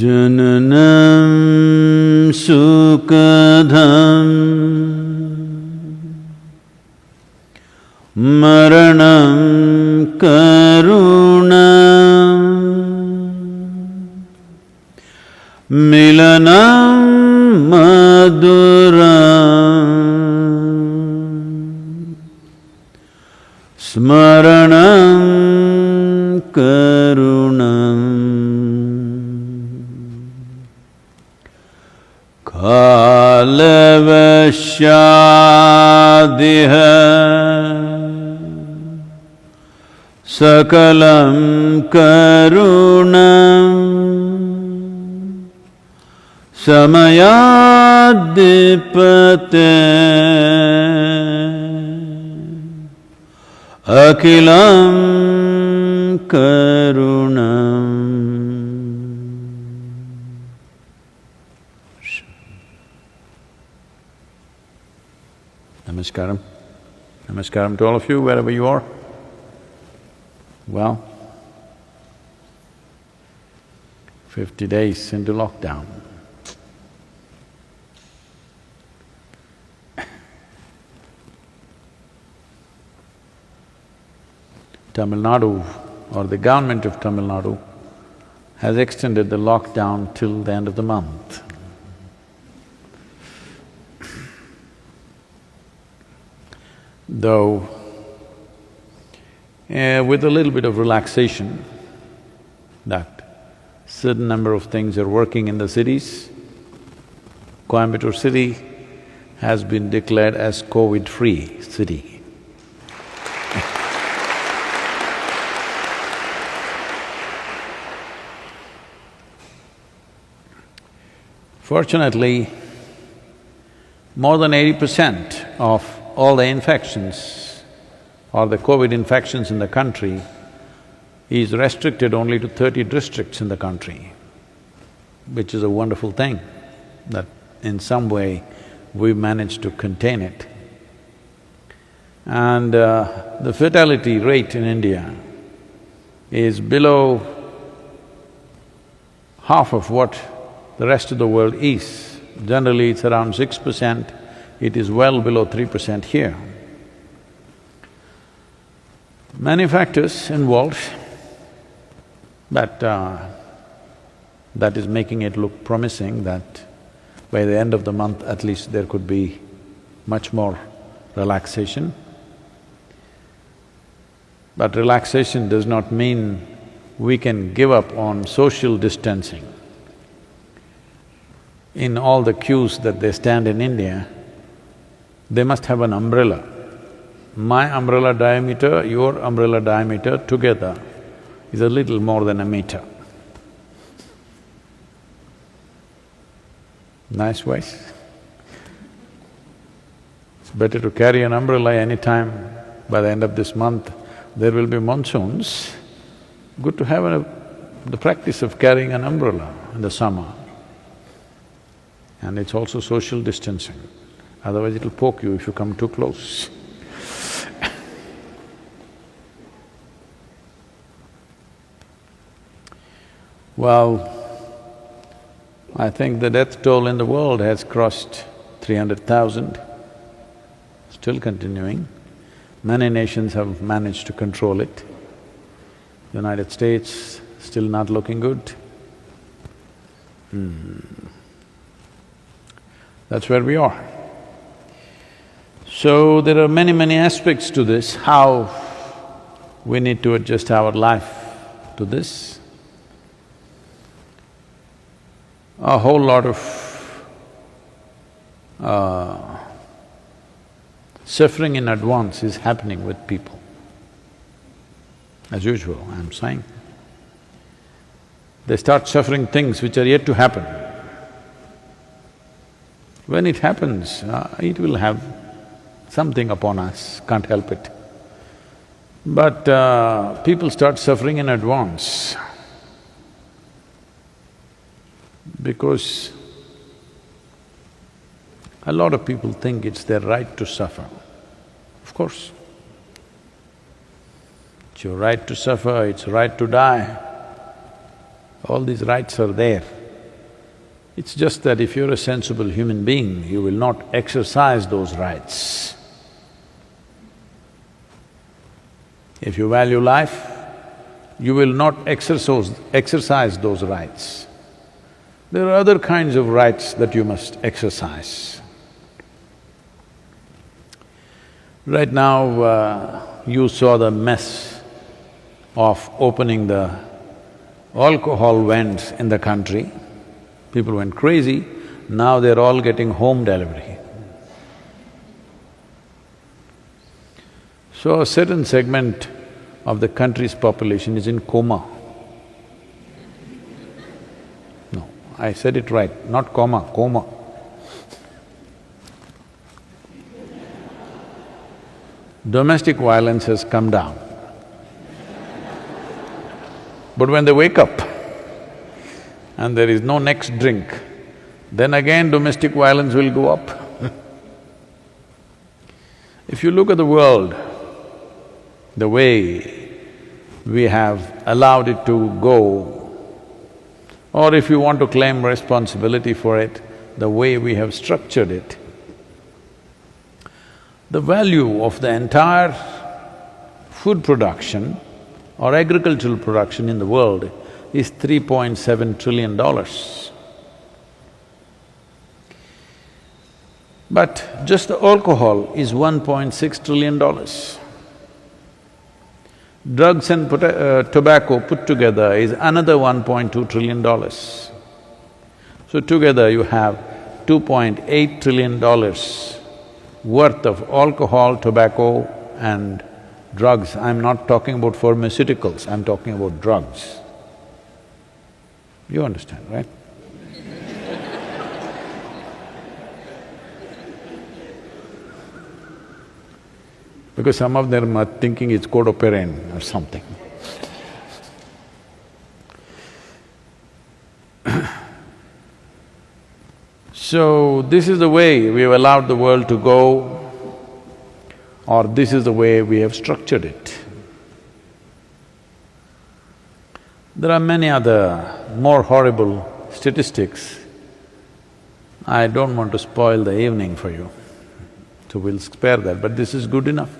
Jananam sukadham maranam karunam milanam maduram smaranam karunam kalavashyadiha sakalam karunam samayadipate akilam karunam. Namaskaram. Namaskaram to all of you, wherever you are. Well, 50 days into lockdown. Tamil Nadu, or the government of Tamil Nadu, has extended the lockdown till the end of the month. Though, with a little bit of relaxation, that certain number of things are working in the cities, Coimbatore city has been declared as COVID-free city. Fortunately, more than 80% of all the infections or the COVID infections in the country is restricted only to 30 districts in the country, which is a wonderful thing, that in some way we managed to contain it. And the fatality rate in India is below half of what the rest of the world is. Generally, it's around 6%, it is well below 3% here. Many factors involved, but that is making it look promising that by the end of the month at least there could be much more relaxation. But relaxation does not mean we can give up on social distancing. In all the queues that they stand in India, they must have an umbrella. My umbrella diameter, your umbrella diameter together is a little more than a meter. Nice voice. It's better to carry an umbrella anytime. By the end of this month, there will be monsoons. Good to have the practice of carrying an umbrella in the summer. And it's also social distancing, otherwise it'll poke you if you come too close. Well, I think the death toll in the world has crossed 300,000, still continuing. Many nations have managed to control it. United States, still not looking good. That's where we are. So there are many aspects to this, how we need to adjust our life to this. A whole lot of suffering in advance is happening with people. As usual, I'm saying. They start suffering things which are yet to happen. When it happens, it will have something upon us, can't help it. But people start suffering in advance because a lot of people think it's their right to suffer. Of course, it's your right to suffer, it's right to die. All these rights are there. It's just that if you're a sensible human being, you will not exercise those rights. If you value life, you will not exercise those rights. There are other kinds of rights that you must exercise. Right now, you saw the mess of opening the alcohol vents in the country. People went crazy, now they're all getting home delivery. So a certain segment of the country's population is in coma. No, I said it right, not coma, coma. Domestic violence has come down. But when they wake up and there is no next drink, then again domestic violence will go up. If you look at the world, the way we have allowed it to go, or if you want to claim responsibility for it, the way we have structured it, the value of the entire food production or agricultural production in the world is $3.7 trillion. But just the alcohol is $1.6 trillion. Drugs and tobacco put together is another $1.2 trillion. So together you have $2.8 trillion worth of alcohol, tobacco and drugs. I'm not talking about pharmaceuticals, I'm talking about drugs. You understand, right? Because some of them are thinking it's codoperine or something. So, this is the way we have allowed the world to go, or this is the way we have structured it. There are many other more horrible statistics. I don't want to spoil the evening for you, so we'll spare that, but this is good enough.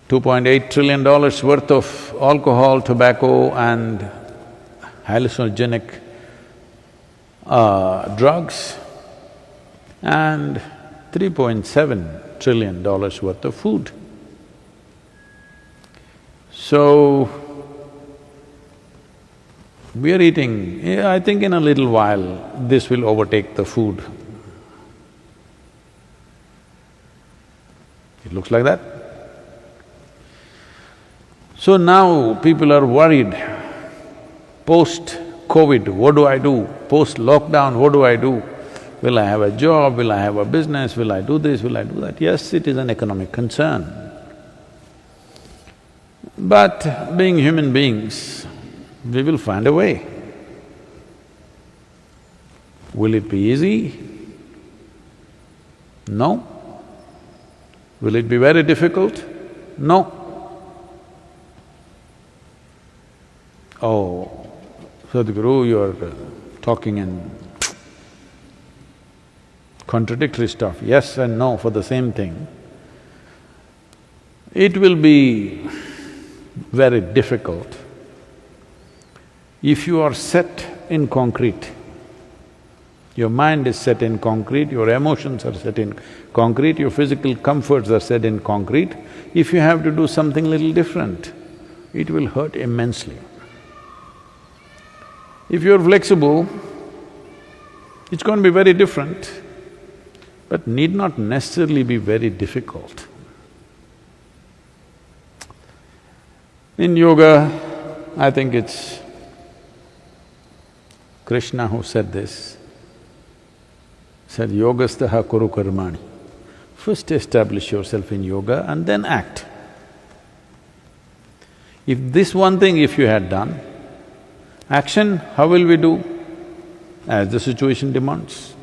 $2.8 trillion worth of alcohol, tobacco and hallucinogenic drugs and $3.7 trillion worth of food. So, we are eating… I think in a little while, this will overtake the food. It looks like that. So now people are worried, post-COVID, what do I do? Post-lockdown, what do I do? Will I have a job? Will I have a business? Will I do this? Will I do that? Yes, it is an economic concern. But being human beings, we will find a way. Will it be easy? No. Will it be very difficult? No. Oh, Sadhguru, you're talking in contradictory stuff. Yes and no for the same thing. It will be very difficult if you are set in concrete. Your mind is set in concrete, your emotions are set in concrete, your physical comforts are set in concrete. If you have to do something little different, it will hurt immensely. If you're flexible, it's going to be very different, but need not necessarily be very difficult. In yoga, I think it's Krishna who said this, said, yogastaha kuru karmani. First establish yourself in yoga and then act. If this one thing if you had done, action, how will we do? As the situation demands.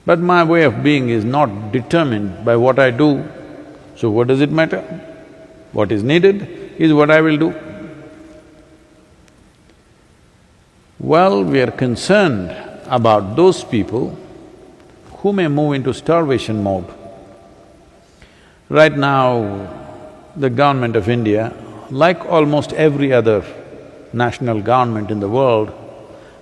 But my way of being is not determined by what I do, so what does it matter? What is needed is what I will do. Well, we are concerned about those people who may move into starvation mode. Right now, the government of India, like almost every other national government in the world,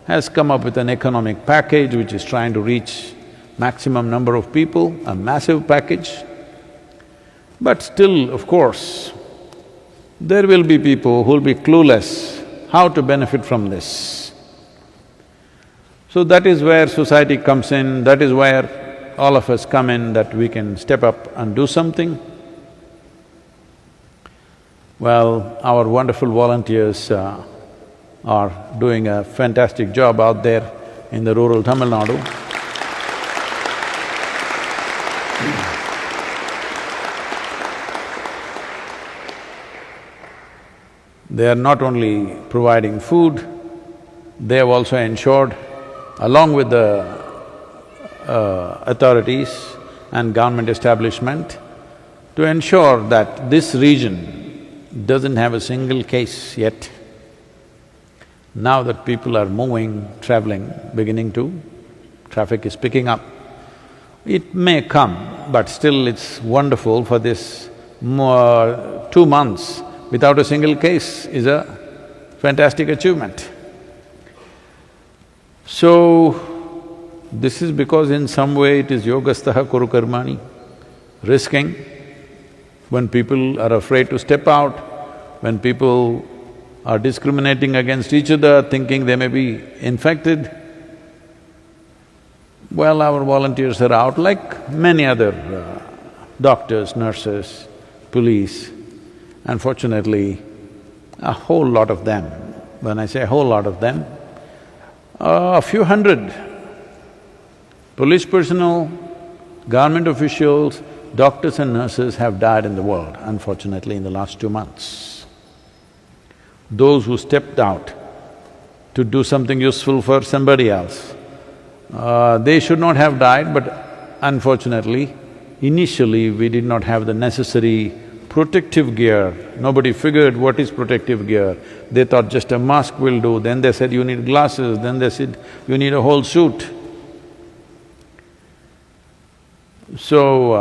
has come up with an economic package which is trying to reach maximum number of people, a massive package. But still, of course, there will be people who'll be clueless how to benefit from this. So that is where society comes in, that is where all of us come in, that we can step up and do something. Well, our wonderful volunteers are doing a fantastic job out there in the rural Tamil Nadu. They are not only providing food, they have also ensured, along with the authorities and government establishment, to ensure that this region doesn't have a single case yet. Now that people are moving, traveling, beginning to, traffic is picking up. It may come, but still it's wonderful for this 2 months without a single case is a fantastic achievement. So, this is because in some way it is yogastaha kuru karmani, risking. When people are afraid to step out, when people are discriminating against each other, thinking they may be infected. Well, our volunteers are out like many other doctors, nurses, police. Unfortunately, a whole lot of them, when I say a whole lot of them, a few hundred police personnel, government officials, doctors and nurses have died in the world, unfortunately, in the last 2 months. Those who stepped out to do something useful for somebody else, they should not have died, but unfortunately, initially we did not have the necessary protective gear. Nobody figured what is protective gear. They thought just a mask will do, then they said you need glasses, then they said you need a whole suit. So,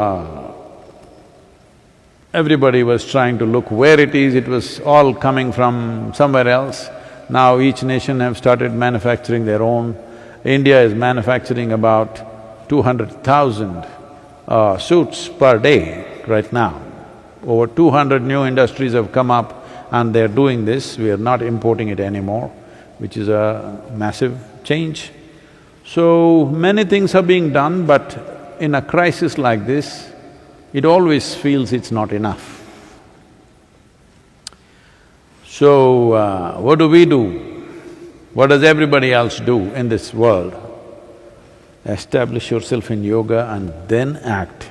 everybody was trying to look where it was all coming from somewhere else. Now each nation have started manufacturing their own. India is manufacturing about 200,000 suits per day right now. Over 200 new industries have come up and they're doing this, we are not importing it anymore, which is a massive change. So, many things are being done, but in a crisis like this, it always feels it's not enough. So, what do we do? What does everybody else do in this world? Establish yourself in yoga and then act.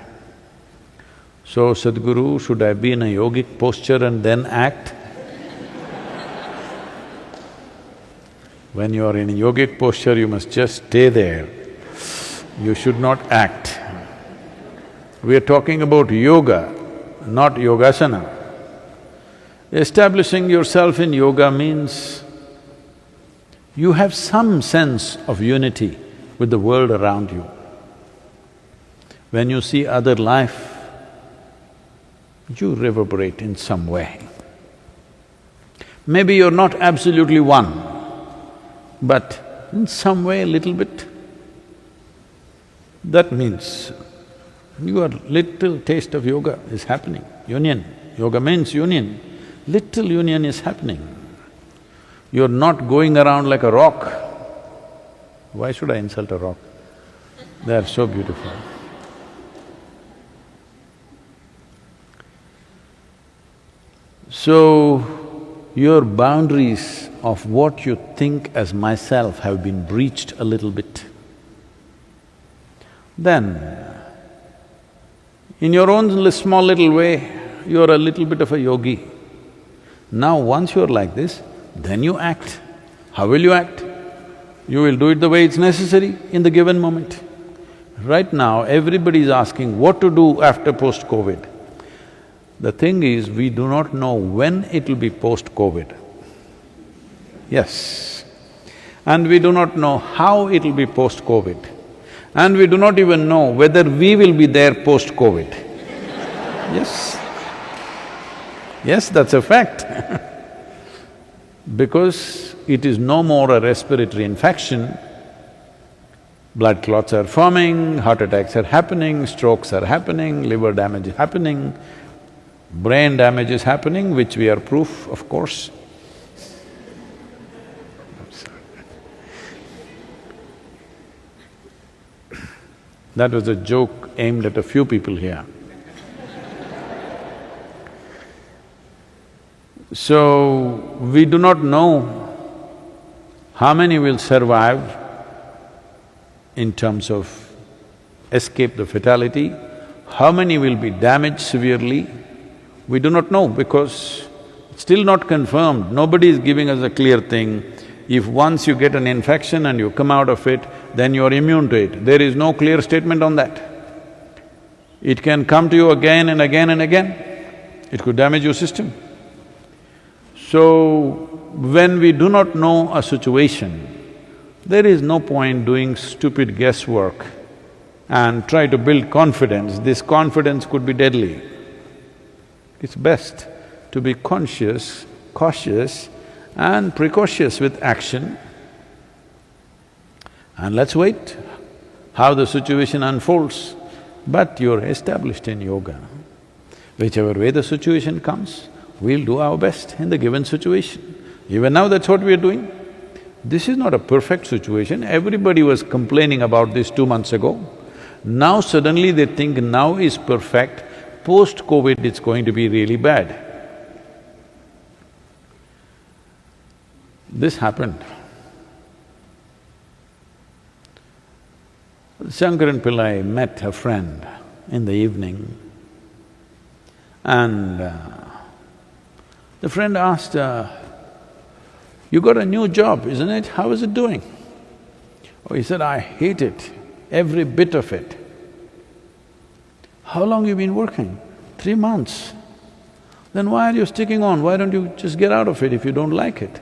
So, Sadhguru, should I be in a yogic posture and then act? When you are in a yogic posture, you must just stay there. You should not act. We are talking about yoga, not yogasana. Establishing yourself in yoga means you have some sense of unity with the world around you. When you see other life, you reverberate in some way. Maybe you're not absolutely one, but in some way, a little bit. That means your little taste of yoga is happening, union. Yoga means union. Little union is happening. You're not going around like a rock. Why should I insult a rock? They are so beautiful. So, your boundaries of what you think as myself have been breached a little bit. Then, in your own small little way, you're a little bit of a yogi. Now once you're like this, then you act. How will you act? You will do it the way it's necessary in the given moment. Right now, everybody is asking what to do after post-COVID. The thing is, we do not know when it will be post-COVID. Yes. And we do not know how it will be post-COVID. And we do not even know whether we will be there post-COVID. Yes. Yes, that's a fact. Because it is no more a respiratory infection, blood clots are forming, heart attacks are happening, strokes are happening, liver damage is happening, brain damage is happening, which we are proof, of course. That was a joke aimed at a few people here. So, we do not know how many will survive in terms of escape the fatality, how many will be damaged severely, we do not know because it's still not confirmed. Nobody is giving us a clear thing. If once you get an infection and you come out of it, then you're immune to it. There is no clear statement on that. It can come to you again and again and again. It could damage your system. So, when we do not know a situation, there is no point doing stupid guesswork and try to build confidence. This confidence could be deadly. It's best to be conscious, cautious and precautious with action. And let's wait how the situation unfolds. But you're established in yoga. Whichever way the situation comes, we'll do our best in the given situation. Even now that's what we are doing. This is not a perfect situation. Everybody was complaining about this 2 months ago. Now suddenly they think now is perfect, post-COVID it's going to be really bad. This happened. Shankaran Pillai met a friend in the evening and the friend asked, you got a new job, isn't it? How is it doing? Oh, he said, I hate it, every bit of it. How long you been working? 3 months. Then why are you sticking on? Why don't you just get out of it if you don't like it?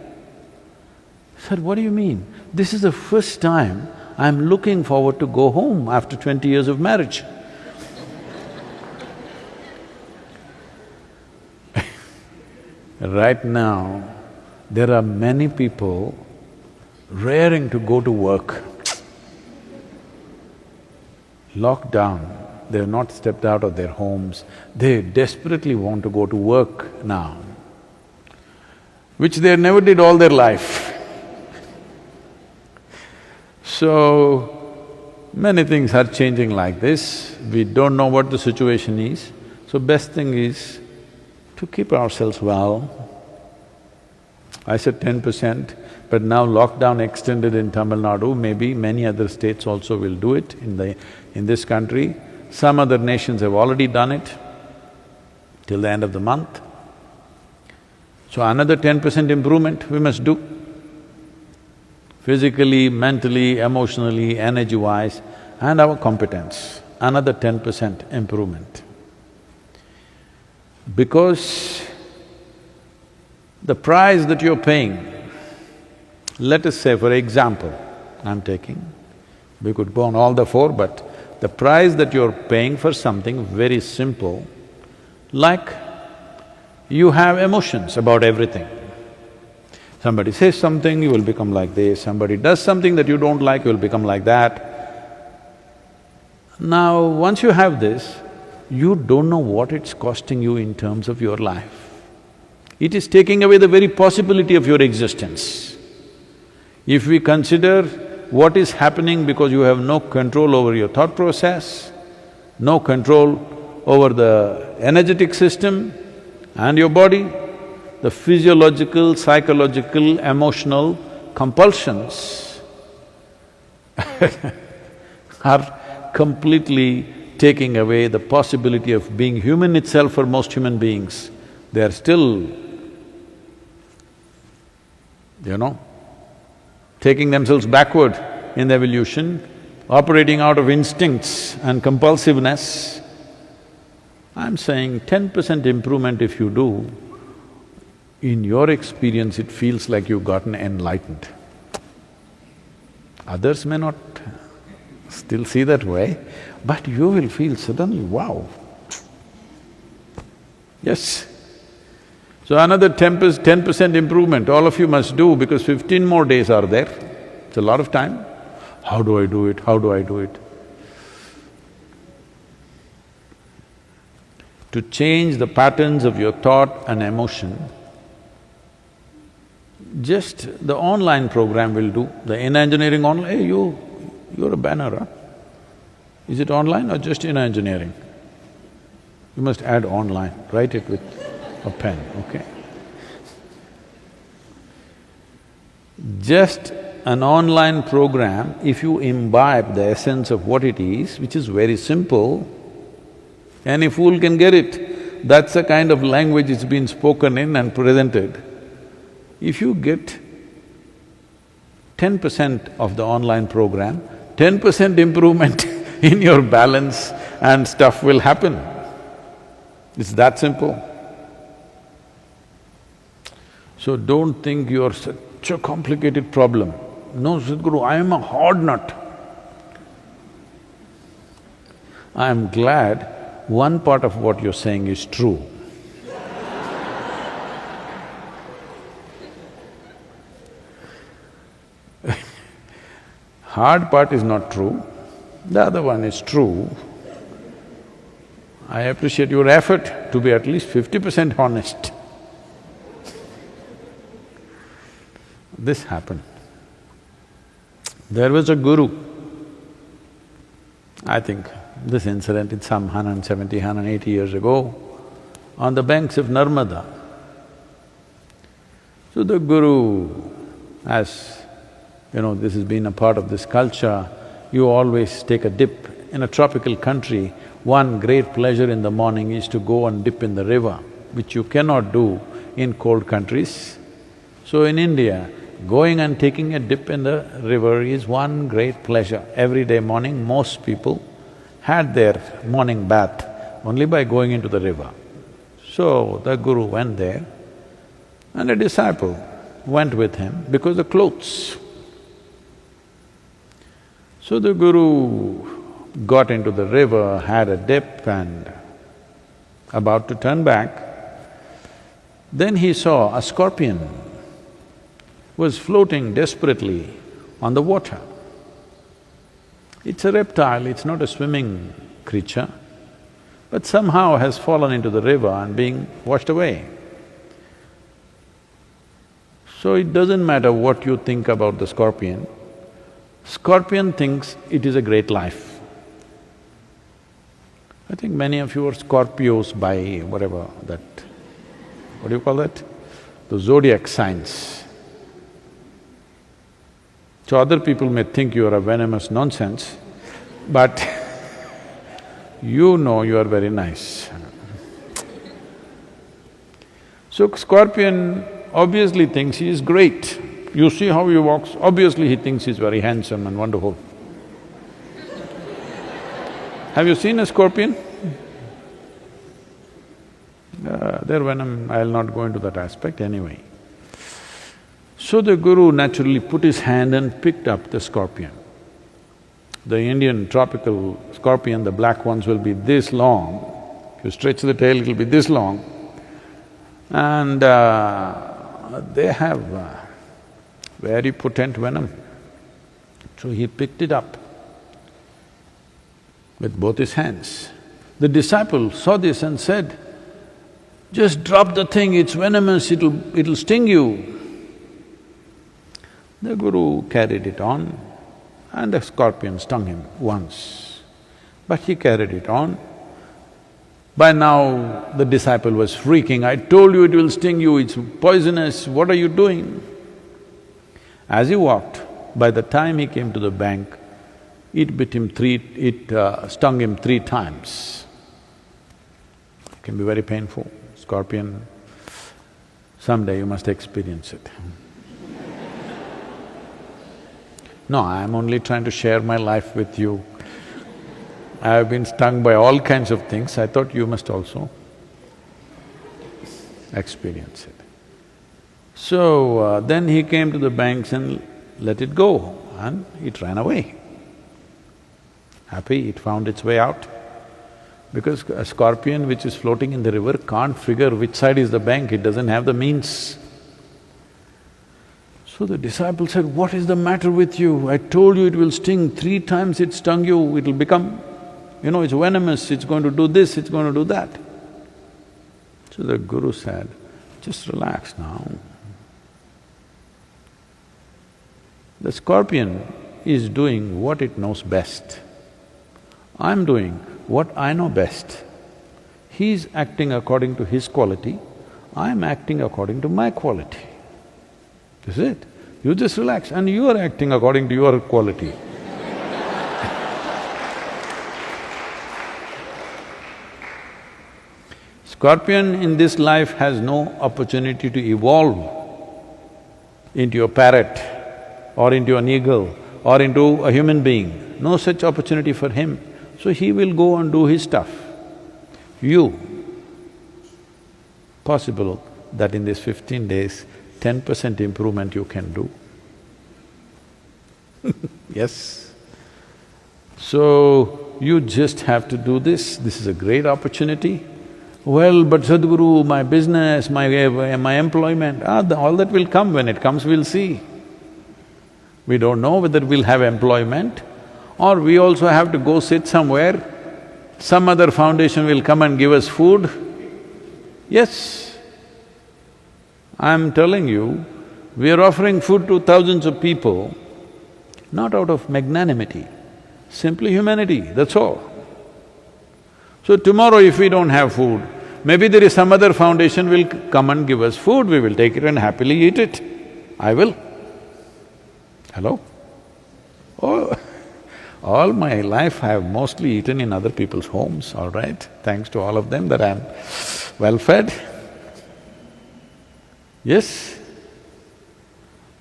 I said, what do you mean? This is the first time I'm looking forward to go home after 20 years of marriage. Right now, there are many people raring to go to work. Lockdown, they have not stepped out of their homes, they desperately want to go to work now, which they never did all their life. So, many things are changing like this, we don't know what the situation is, so best thing is to keep ourselves well. I said 10%, but now lockdown extended in Tamil Nadu, maybe many other states also will do it in this country. Some other nations have already done it till the end of the month. So another 10% improvement we must do. Physically, mentally, emotionally, energy-wise, and our competence, another 10% improvement. Because the price that you're paying, let us say for example, I'm taking, we could go on all the four, but the price that you're paying for something very simple, like you have emotions about everything. Somebody says something, you will become like this, somebody does something that you don't like, you will become like that. Now, once you have this, you don't know what it's costing you in terms of your life. It is taking away the very possibility of your existence. If we consider what is happening because you have no control over your thought process, no control over the energetic system and your body, the physiological, psychological, emotional compulsions are completely taking away the possibility of being human itself for most human beings. They are still, taking themselves backward in the evolution, operating out of instincts and compulsiveness. I'm saying 10% improvement if you do, in your experience it feels like you've gotten enlightened. Others may not still see that way, but you will feel suddenly, wow. Yes. So another 10% improvement all of you must do because 15 more days are there. It's a lot of time. How do I do it? How do I do it? To change the patterns of your thought and emotion, just the online program will do. The inner engineering online, hey, you're a banner, huh? Is it online or just inner engineering? You must add online, write it with a pen, okay? Just an online program, if you imbibe the essence of what it is, which is very simple, any fool can get it. That's the kind of language it's been spoken in and presented. If you get 10% of the online program, 10% improvement in your balance and stuff will happen. It's that simple. So don't think you're such a complicated problem. No, Sadhguru, I am a hard nut. I am glad one part of what you're saying is true. Hard part is not true, the other one is true. I appreciate your effort to be at least 50% honest. this happened. There was a guru. I think this incident is some 170, 180 years ago, on the banks of Narmada. So the guru, as this has been a part of this culture, you always take a dip. In a tropical country, one great pleasure in the morning is to go and dip in the river, which you cannot do in cold countries. So in India, going and taking a dip in the river is one great pleasure. Every day morning, most people had their morning bath only by going into the river. So the guru went there and a disciple went with him because of clothes. So the guru got into the river, had a dip and about to turn back, then he saw a scorpion was floating desperately on the water. It's a reptile, it's not a swimming creature, but somehow has fallen into the river and being washed away. So it doesn't matter what you think about the scorpion, scorpion thinks it is a great life. I think many of you are Scorpios by whatever that… what do you call that? The zodiac signs. So other people may think you are a venomous nonsense, but you know you are very nice. So scorpion obviously thinks he is great. You see how he walks, obviously he thinks he's very handsome and wonderful. Have you seen a scorpion? Their venom, I'll not go into that aspect anyway. So the guru naturally put his hand and picked up the scorpion. The Indian tropical scorpion, the black ones will be this long, you stretch the tail, it'll be this long, and they have very potent venom. So he picked it up with both his hands. The disciple saw this and said, "Just drop the thing, it's venomous, it'll sting you." The guru carried it on and the scorpion stung him once, but he carried it on. By now, the disciple was freaking, "I told you it will sting you, it's poisonous, what are you doing?" As he walked, by the time he came to the bank, it stung him 3 times. It can be very painful. Scorpion, someday you must experience it. No, I'm only trying to share my life with you. I have been stung by all kinds of things, I thought you must also experience it. So, then he came to the banks and let it go and it ran away. Happy, it found its way out. Because a scorpion which is floating in the river can't figure which side is the bank, it doesn't have the means. So the disciple said, "What is the matter with you? I told you it will sting, 3 times it stung you, it'll become… it's venomous, it's going to do this, it's going to do that." So the guru said, "Just relax now. The scorpion is doing what it knows best. I'm doing what I know best. He's acting according to his quality, I'm acting according to my quality. This is it. You just relax and you are acting according to your quality." Scorpion in this life has no opportunity to evolve into a parrot or into an eagle or into a human being, no such opportunity for him. So he will go and do his stuff. You, possible that in these 15 days, 10% improvement you can do. Yes. So, you just have to do this is a great opportunity. Well, but Sadhguru, my business, my employment, all that will come, when it comes we'll see. We don't know whether we'll have employment or we also have to go sit somewhere, some other foundation will come and give us food. Yes, I'm telling you, We are offering food to thousands of people, not out of magnanimity, simply humanity, that's all. So tomorrow if we don't have food, maybe there is some other foundation will come and give us food, we will take it and happily eat it. I will. Hello? Oh, all my life I have mostly eaten in other people's homes, all right? Thanks to all of them that I'm well fed. Yes?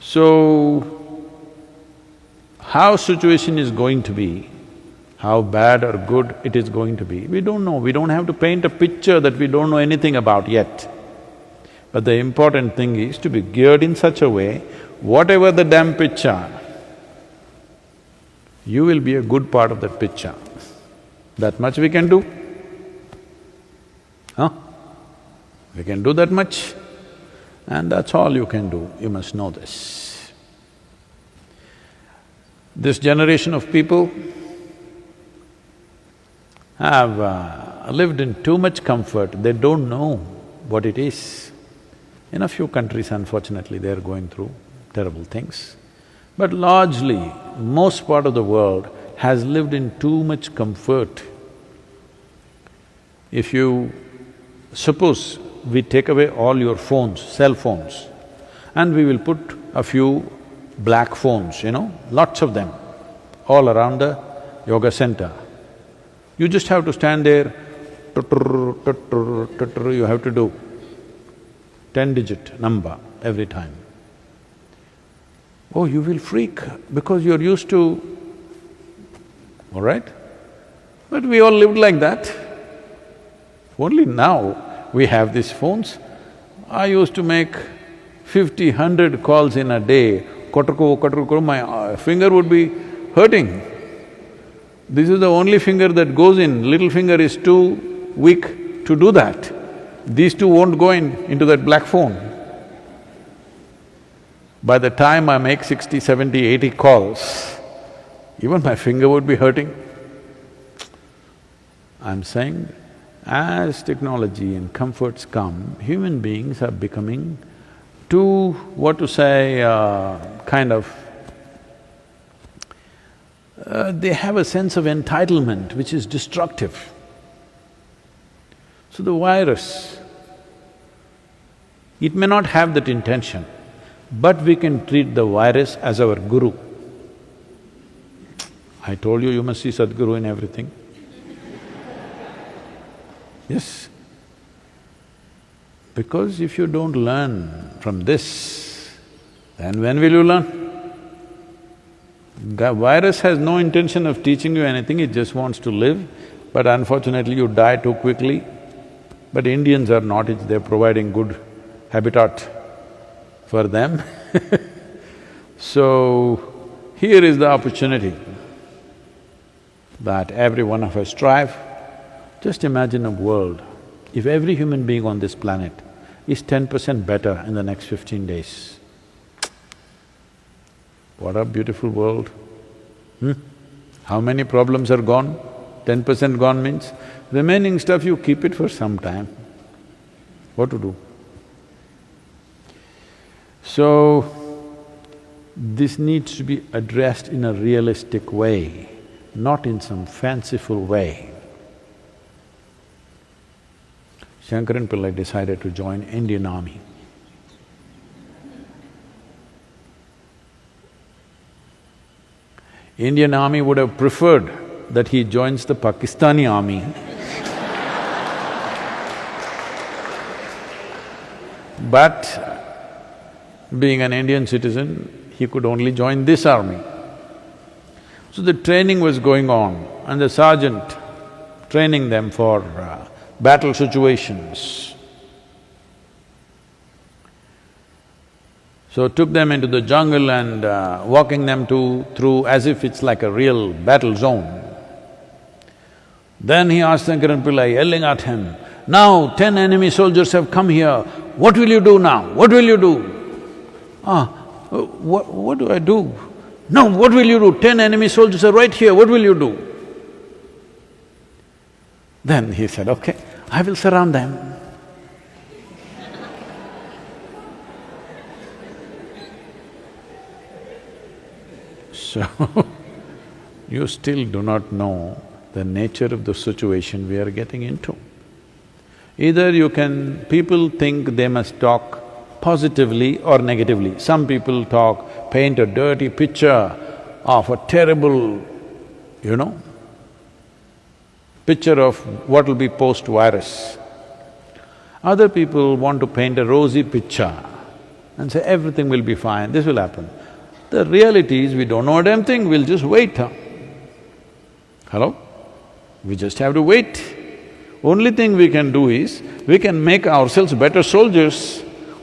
So, how situation is going to be, how bad or good it is going to be, we don't know. We don't have to paint a picture that we don't know anything about yet. But the important thing is to be geared in such a way, whatever the damn picture, you will be a good part of that picture. That much we can do. Huh? We can do that much, and that's all you can do, you must know this. This generation of people have lived in too much comfort, they don't know what it is. In a few countries, unfortunately, they are going through terrible things. But largely, most part of the world has lived in too much comfort. If you… suppose we take away all your phones, cell phones, and we will put a few black phones, lots of them, all around the yoga center. You just have to stand there, you have to do 10-digit number every time. Oh, you will freak because you're used to… all right? But we all lived like that. Only now we have these phones. I used to make 50, 100 calls in a day, my finger would be hurting. This is the only finger that goes in, little finger is too weak to do that. These two won't go into that black phone. By the time I make 60, 70, 80 calls, even my finger would be hurting. I'm saying, as technology and comforts come, human beings are becoming too, what to say, they have a sense of entitlement which is destructive. So the virus, it may not have that intention, but we can treat the virus as our guru. I told you, you must see Sadhguru in everything. Yes. Because if you don't learn from this, then when will you learn? The virus has no intention of teaching you anything, it just wants to live, but unfortunately you die too quickly. But Indians are not, they're providing good habitat for them. So, here is the opportunity that every one of us strive. Just imagine a world, if every human being on this planet is 10% better in the next 15 days. What a beautiful world, How many problems are gone? 10% gone means, remaining stuff you keep it for some time. What to do? So, this needs to be addressed in a realistic way, not in some fanciful way. Shankaran Pillai decided to join Indian Army. Indian Army would have preferred that he joins the Pakistani Army. But being an Indian citizen, he could only join this army. So the training was going on and the sergeant training them for battle situations. So took them into the jungle and walking them through as if it's like a real battle zone. Then he asked Shankaran Pillai, yelling at him, "Now 10 enemy soldiers have come here, what will you do now? What will you do?" What do I do? No, what will you do? 10 enemy soldiers are right here, what will you do? Then he said, okay, I will surround them. So, you still do not know the nature of the situation we are getting into. Either you can… people think they must talk positively or negatively. Some people paint a dirty picture of a terrible, picture of what will be post-virus. Other people want to paint a rosy picture and say everything will be fine, this will happen. The reality is we don't know a damn thing, we'll just wait, Hello? We just have to wait. Only thing we can do is, we can make ourselves better soldiers.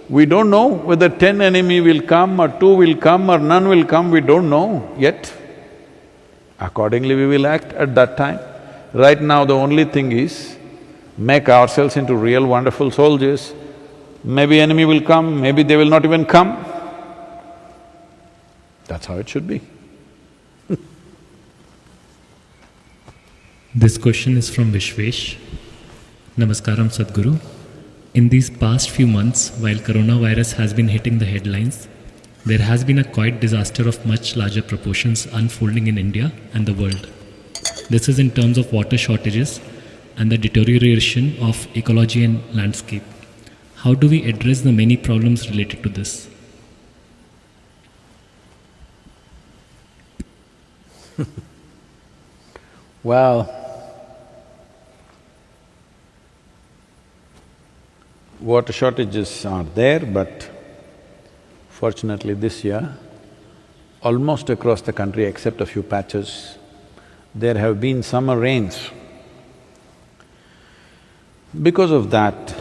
We don't know whether 10 enemy will come or 2 will come or none will come, we don't know yet. Accordingly we will act at that time. Right now the only thing is, make ourselves into real wonderful soldiers. Maybe enemy will come, maybe they will not even come. That's how it should be. This question is from Vishwesh. Namaskaram Sadhguru. In these past few months, while coronavirus has been hitting the headlines, there has been a quite disaster of much larger proportions unfolding in India and the world. This is in terms of water shortages and the deterioration of ecology and landscape. How do we address the many problems related to this? Well, water shortages are there, but fortunately this year, almost across the country except a few patches, there have been summer rains. Because of that,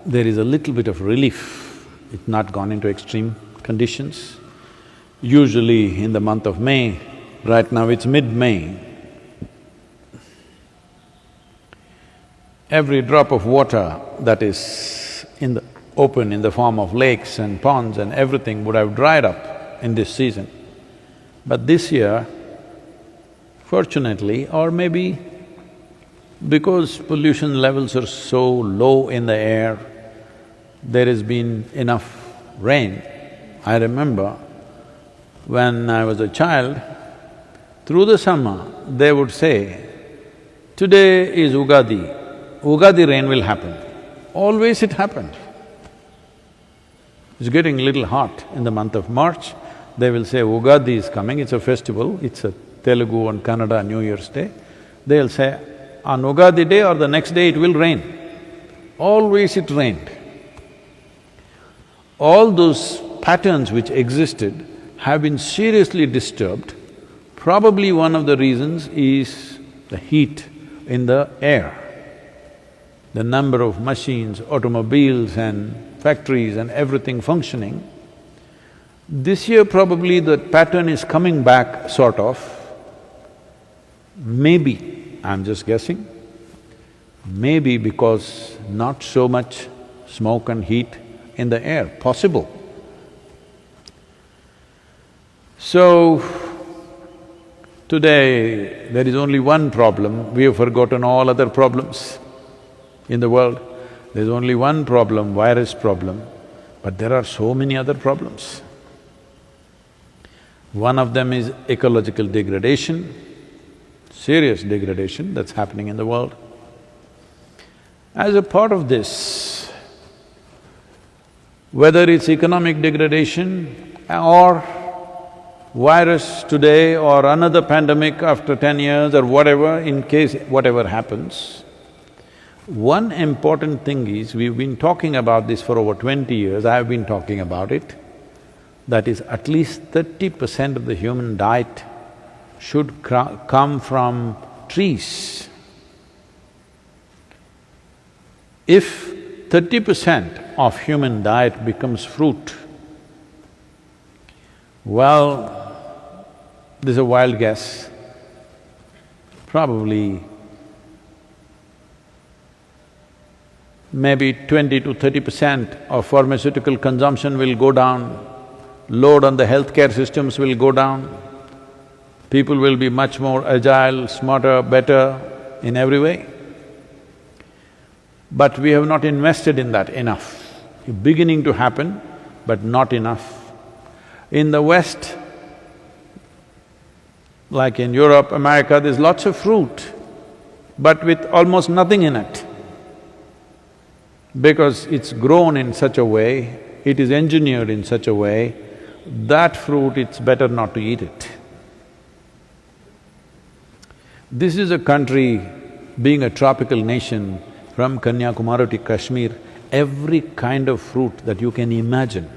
there is a little bit of relief. It's not gone into extreme conditions. Usually in the month of May, right now it's mid-May, every drop of water that is in the open in the form of lakes and ponds and everything would have dried up in this season. But this year, fortunately, or maybe because pollution levels are so low in the air, there has been enough rain. I remember when I was a child, through the summer, they would say, today is Ugadi, Ugadi rain will happen. Always it happened. It's getting a little hot in the month of March, they will say Ugadi is coming, it's a festival, it's a Telugu and Kannada New Year's Day. They'll say, on Ugadi day or the next day it will rain. Always it rained. All those patterns which existed have been seriously disturbed. Probably one of the reasons is the heat in the air. The number of machines, automobiles and factories and everything functioning. This year probably the pattern is coming back, sort of. Maybe, I'm just guessing, maybe because not so much smoke and heat in the air, possible. So, today there is only one problem, we have forgotten all other problems in the world. There's only one problem, virus problem, but there are so many other problems. One of them is ecological degradation, serious degradation that's happening in the world. As a part of this, whether it's economic degradation or virus today or another pandemic after 10 years or whatever, in case whatever happens, one important thing is, we've been talking about this for over 20 years, I've been talking about it, that is at least 30% of the human diet should come from trees. If 30% of human diet becomes fruit, well, this is a wild guess, probably maybe 20 to 30% of pharmaceutical consumption will go down, load on the healthcare systems will go down, people will be much more agile, smarter, better in every way. But we have not invested in that enough. It's beginning to happen, but not enough. In the West, Like in Europe, America, there's lots of fruit, but with almost nothing in it. Because it's grown in such a way, it is engineered in such a way, that fruit it's better not to eat it. This is a country, being a tropical nation, from Kanyakumari to Kashmir, every kind of fruit that you can imagine.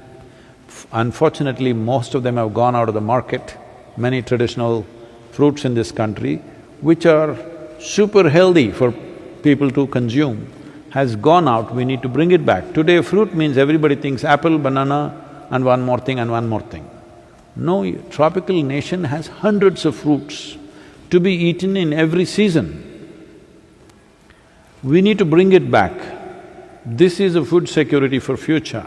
Unfortunately, most of them have gone out of the market, many traditional fruits in this country, which are super healthy for people to consume, has gone out, we need to bring it back. Today, fruit means everybody thinks apple, banana and one more thing and one more thing. No, tropical nation has hundreds of fruits to be eaten in every season. We need to bring it back. This is a food security for future.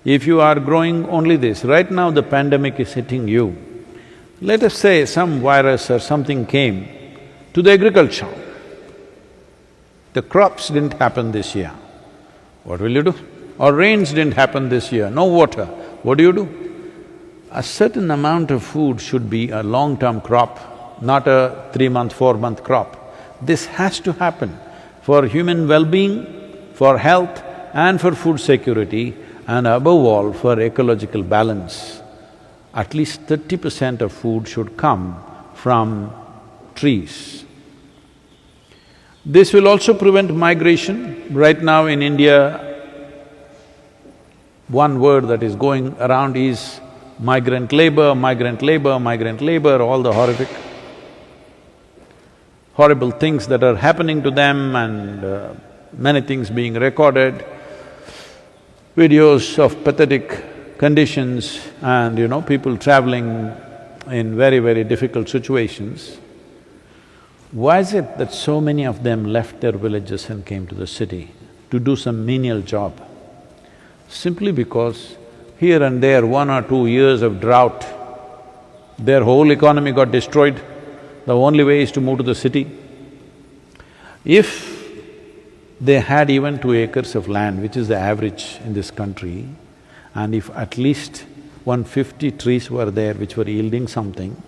If you are growing only this, right now the pandemic is hitting you. Let us say some virus or something came to the agriculture. The crops didn't happen this year. What will you do? Or rains didn't happen this year, no water. What do you do? A certain amount of food should be a long-term crop, not a 3-month, 4-month crop. This has to happen for human well-being, for health and for food security, and above all for ecological balance. At least 30% of food should come from trees. This will also prevent migration. Right now in India, one word that is going around is migrant labor, migrant labor, migrant labor, all the horrible things that are happening to them and many things being recorded, videos of pathetic conditions and people traveling in very, very difficult situations. Why is it that so many of them left their villages and came to the city to do some menial job? Simply because here and there, 1 or 2 years of drought, their whole economy got destroyed. The only way is to move to the city. If they had even 2 acres of land, which is the average in this country, and if at least 150 trees were there which were yielding something,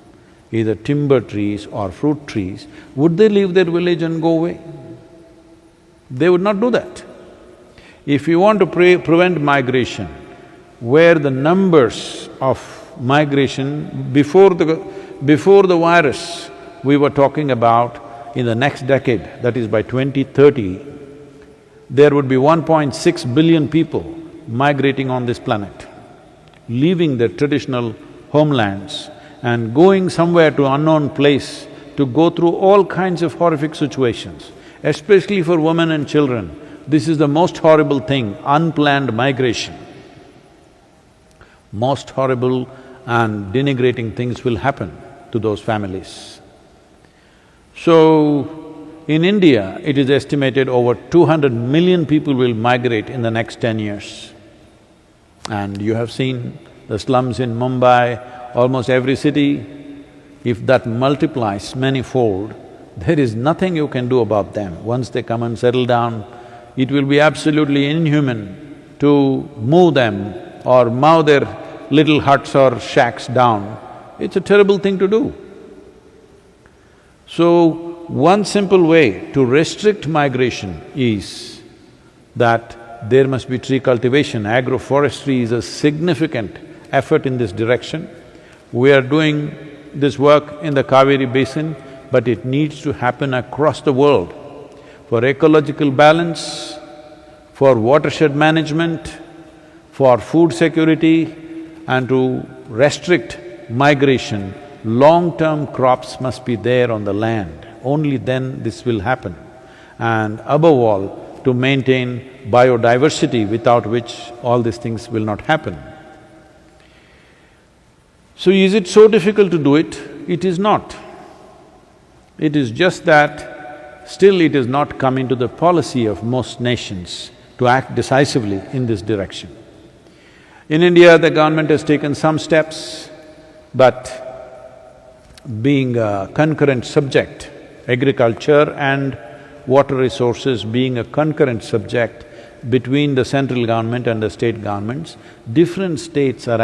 either timber trees or fruit trees, would they leave their village and go away? They would not do that. If you want to prevent migration, where the numbers of migration before the virus, we were talking about in the next decade, that is by 2030, there would be 1.6 billion people migrating on this planet, leaving their traditional homelands and going somewhere to unknown place to go through all kinds of horrific situations, especially for women and children. This is the most horrible thing, unplanned migration. Most horrible and denigrating things will happen to those families. So, in India, it is estimated over 200 million people will migrate in the next 10 years. And you have seen the slums in Mumbai, almost every city. If that multiplies many-fold, there is nothing you can do about them. Once they come and settle down, it will be absolutely inhuman to move them or mow their little huts or shacks down. It's a terrible thing to do. So, one simple way to restrict migration is that there must be tree cultivation. Agroforestry is a significant effort in this direction. We are doing this work in the Kaveri basin, but it needs to happen across the world for ecological balance, for watershed management, for food security, and to restrict migration. Long-term crops must be there on the land, only then this will happen. And above all, to maintain biodiversity, without which all these things will not happen. So is it so difficult to do it? It is not. It is just that still it has not come into the policy of most nations to act decisively in this direction. In India, the government has taken some steps, but being a concurrent subject, agriculture and water resources being a concurrent subject between the central government and the state governments, different states are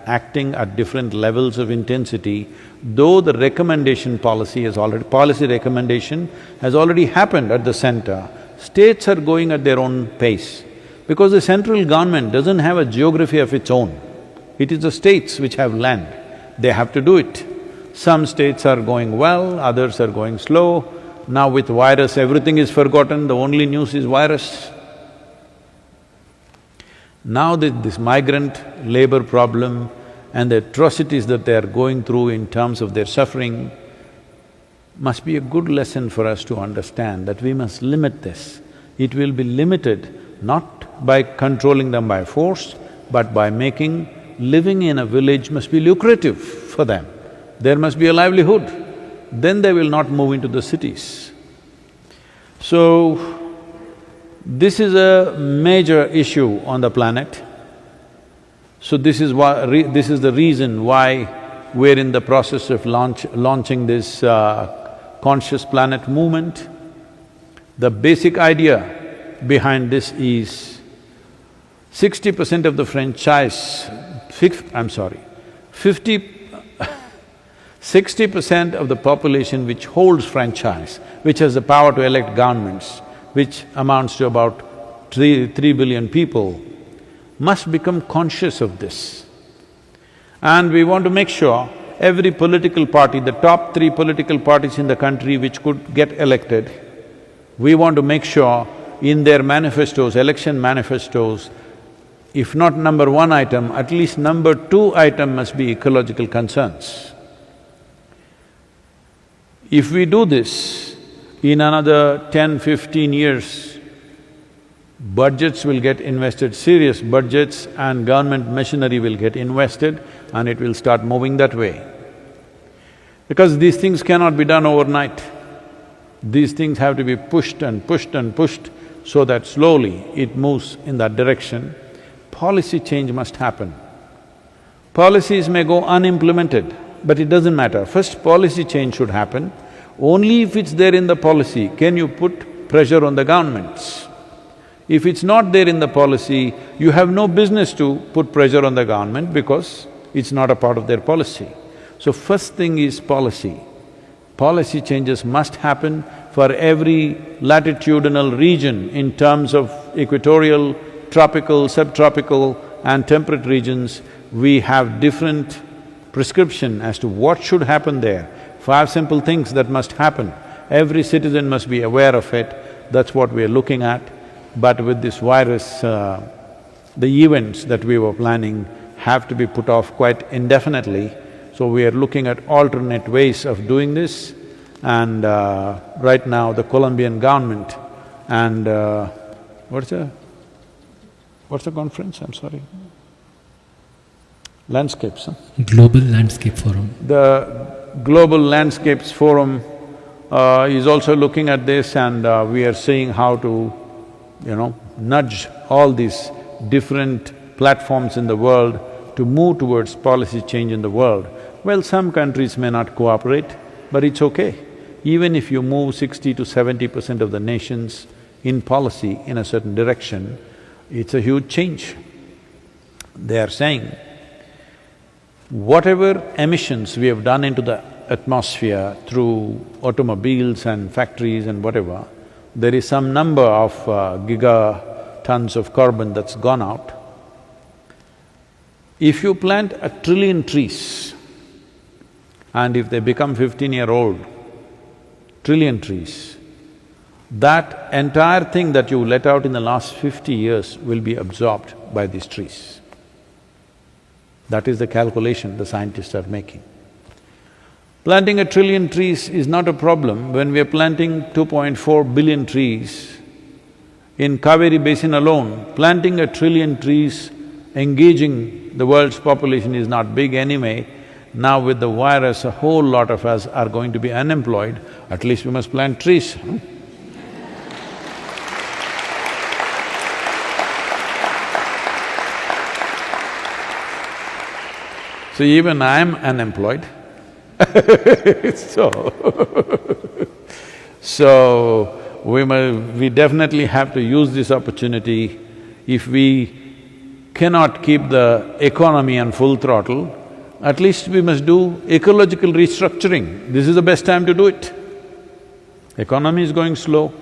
acting at different levels of intensity, though the recommendation policy recommendation has already happened at the center, states are going at their own pace. Because the central government doesn't have a geography of its own. It is the states which have land, they have to do it. Some states are going well, others are going slow. Now with virus, everything is forgotten, the only news is virus. Now this migrant labor problem and the atrocities that they are going through in terms of their suffering must be a good lesson for us to understand that we must limit this. It will be limited not by controlling them by force, but by making living in a village must be lucrative for them. There must be a livelihood, then they will not move into the cities. So, this is a major issue on the planet. So this is this is the reason why we're in the process of launching this conscious planet movement. The basic idea behind this is 60% of the franchise, 60% of the population which holds franchise, which has the power to elect governments, which amounts to about 3 billion people, must become conscious of this. And we want to make sure every political party, the top 3 political parties in the country which could get elected, we want to make sure in their manifestos, election manifestos, if not number 1 item, at least number 2 item must be ecological concerns. If we do this, in another 10-15 years, budgets will get invested, serious budgets and government machinery will get invested and it will start moving that way. Because these things cannot be done overnight. These things have to be pushed and pushed and pushed so that slowly it moves in that direction. Policy change must happen. Policies may go unimplemented, but it doesn't matter. First, policy change should happen. Only if it's there in the policy can you put pressure on the governments. If it's not there in the policy, you have no business to put pressure on the government because it's not a part of their policy. So first thing is policy. Policy changes must happen for every latitudinal region in terms of equatorial, tropical, subtropical and temperate regions. We have different prescription as to what should happen there. 5 simple things that must happen. Every citizen must be aware of it, that's what we are looking at. But with this virus, the events that we were planning have to be put off quite indefinitely. So we are looking at alternate ways of doing this. And right now the Colombian government and what's the conference? I'm sorry. Landscapes, huh? Global Landscape Forum. The Global Landscapes Forum is also looking at this and we are seeing how to, nudge all these different platforms in the world to move towards policy change in the world. Well, some countries may not cooperate, but it's okay. Even if you move 60 to 70% of the nations in policy in a certain direction, it's a huge change. They are saying, whatever emissions we have done into the atmosphere through automobiles and factories and whatever, there is some number of gigatons of carbon that's gone out. If you plant 1 trillion trees and if they become 15-year-old, trillion trees, that entire thing that you let out in the last 50 years will be absorbed by these trees. That is the calculation the scientists are making. Planting 1 trillion trees is not a problem. When we are planting 2.4 billion trees, in Kaveri Basin alone, planting 1 trillion trees, engaging the world's population is not big anyway. Now with the virus, a whole lot of us are going to be unemployed, at least we must plant trees. So even I'm unemployed so we definitely have to use this opportunity. If we cannot keep the economy on full throttle, at least we must do ecological restructuring. This is the best time to do it. Economy is going slow,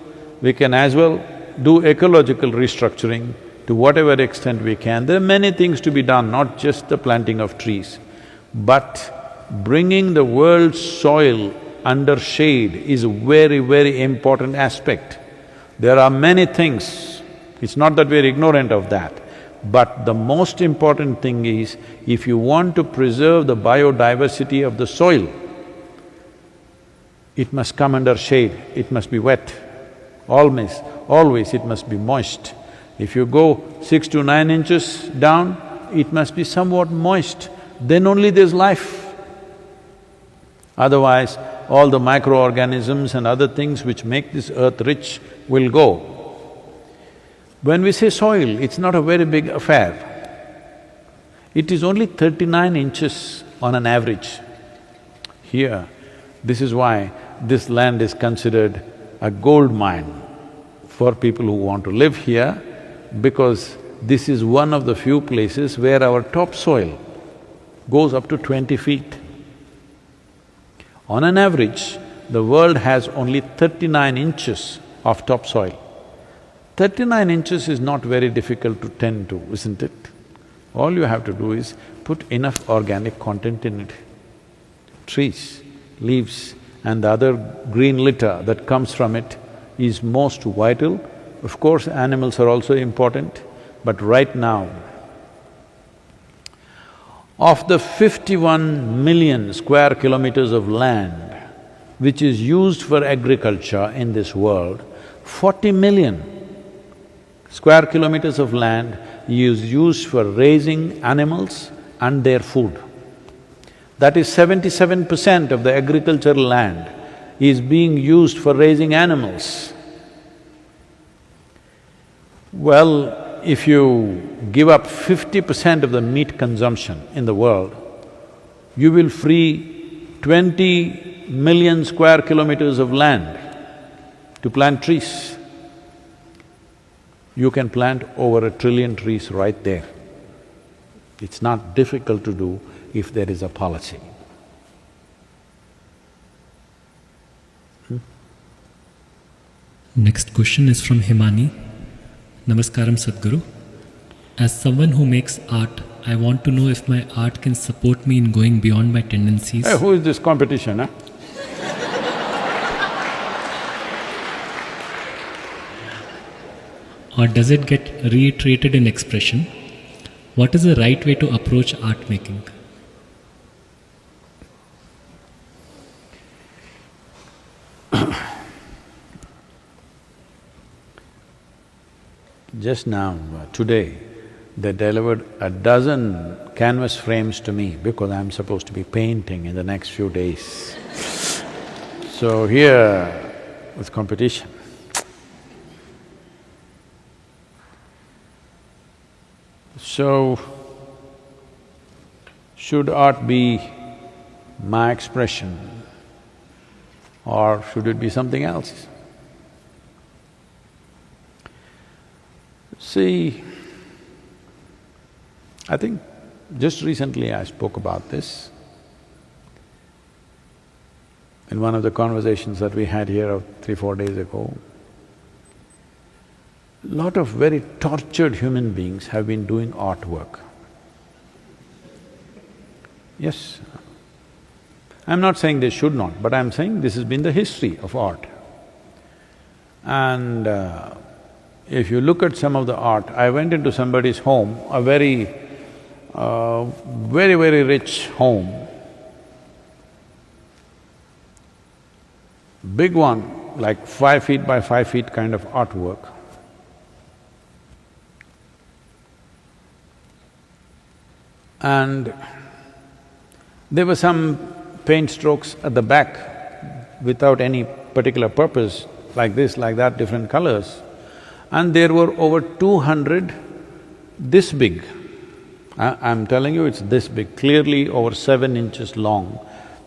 we can as well do ecological restructuring to whatever extent we can. There are many things to be done, not just the planting of trees, but bringing the world's soil under shade is a very, very important aspect. There are many things, it's not that we're ignorant of that, but the most important thing is, if you want to preserve the biodiversity of the soil, it must come under shade, it must be wet. Always it must be moist. If you go 6 to 9 inches down, it must be somewhat moist, then only there's life. Otherwise, all the microorganisms and other things which make this earth rich will go. When we say soil, it's not a very big affair. It is only 39 inches on an average. Here, this is why this land is considered a gold mine for people who want to live here, because this is one of the few places where our topsoil goes up to 20 feet. On an average, the world has only 39 inches of topsoil. 39 inches is not very difficult to tend to, isn't it? All you have to do is put enough organic content in it. Trees, leaves and the other green litter that comes from it is most vital. Of course, animals are also important, but right now, of the 51 million square kilometers of land which is used for agriculture in this world, 40 million square kilometers of land is used for raising animals and their food. That is 77% of the agricultural land is being used for raising animals. Well, if you give up 50% of the meat consumption in the world, you will free 20 million square kilometers of land to plant trees. You can plant over 1 trillion trees right there. It's not difficult to do if there is a policy. Next question is from Himani. Namaskaram Sadhguru. As someone who makes art, I want to know if my art can support me in going beyond my tendencies. Hey, who is this competition, huh? Or does it get reiterated in expression? What is the right way to approach art making? Just now, today, they delivered a dozen canvas frames to me because I'm supposed to be painting in the next few days. So here was competition. So, should art be my expression or should it be something else? See, I think just recently I spoke about this in one of the conversations that we had here 3-4 days ago. Lot of very tortured human beings have been doing artwork. Yes, I'm not saying they should not, but I'm saying this has been the history of art. And if you look at some of the art, I went into somebody's home, a very very rich home, big one, like 5 feet by 5 feet kind of artwork. And there were some paint strokes at the back without any particular purpose, like this, like that, different colors. And there were over 200 this big. I'm telling you, it's this big, clearly over 7 inches long,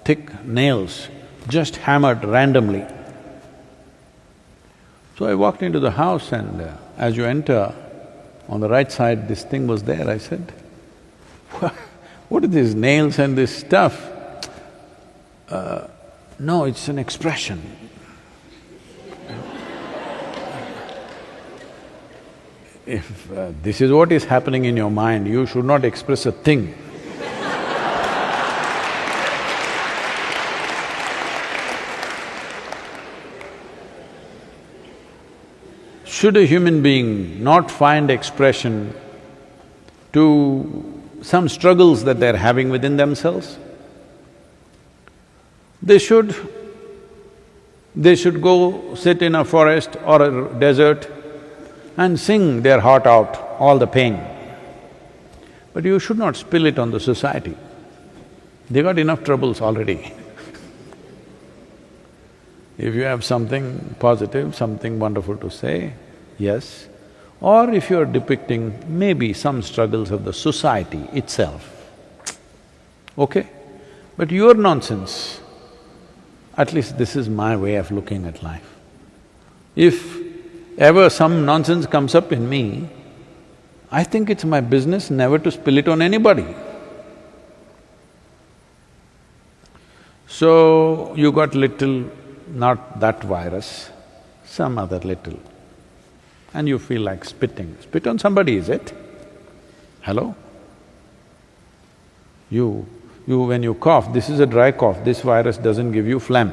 thick nails, just hammered randomly. So I walked into the house and as you enter, On the right side, this thing was there. I said, what are these nails and this stuff? No, it's an expression. If this is what is happening in your mind, you should not express a thing. Should a human being not find expression to some struggles that they're having within themselves, they should go sit in a forest or a desert and sing their heart out, all the pain. But you should not spill it on the society. They got enough troubles already. If you have something positive, something wonderful to say, yes. Or if you're depicting maybe some struggles of the society itself, okay? But your nonsense, at least this is my way of looking at life. If ever some nonsense comes up in me, I think it's my business never to spill it on anybody. So, you got little, not that virus, some other little, and you feel like spitting. Spit on somebody, is it? Hello? When you cough, this is a dry cough, this virus doesn't give you phlegm.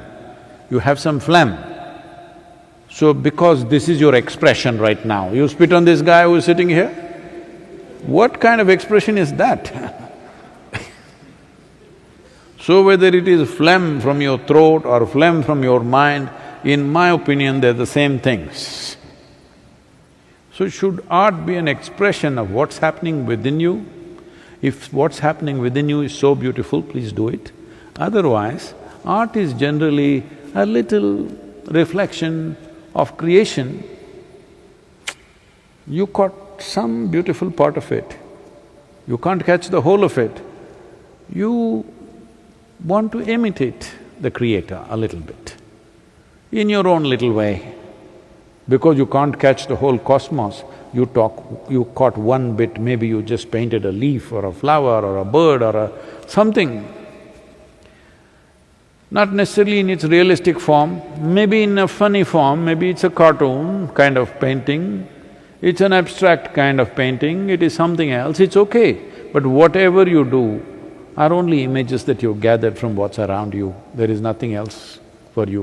You have some phlegm. So because this is your expression right now, you spit on this guy who is sitting here? What kind of expression is that? So whether it is phlegm from your throat or phlegm from your mind, in my opinion, they're the same things. So should art be an expression of what's happening within you? If what's happening within you is so beautiful, please do it. Otherwise, art is generally a little reflection of creation. You caught some beautiful part of it, you can't catch the whole of it. You want to imitate the creator a little bit, in your own little way. Because you can't catch the whole cosmos, you caught one bit, maybe you just painted a leaf or a flower or a bird or a something. Not necessarily in its realistic form, maybe in a funny form, maybe it's a cartoon kind of painting, it's an abstract kind of painting, it is something else, it's okay. But whatever you do are only images that you've gathered from what's around you, there is nothing else for you.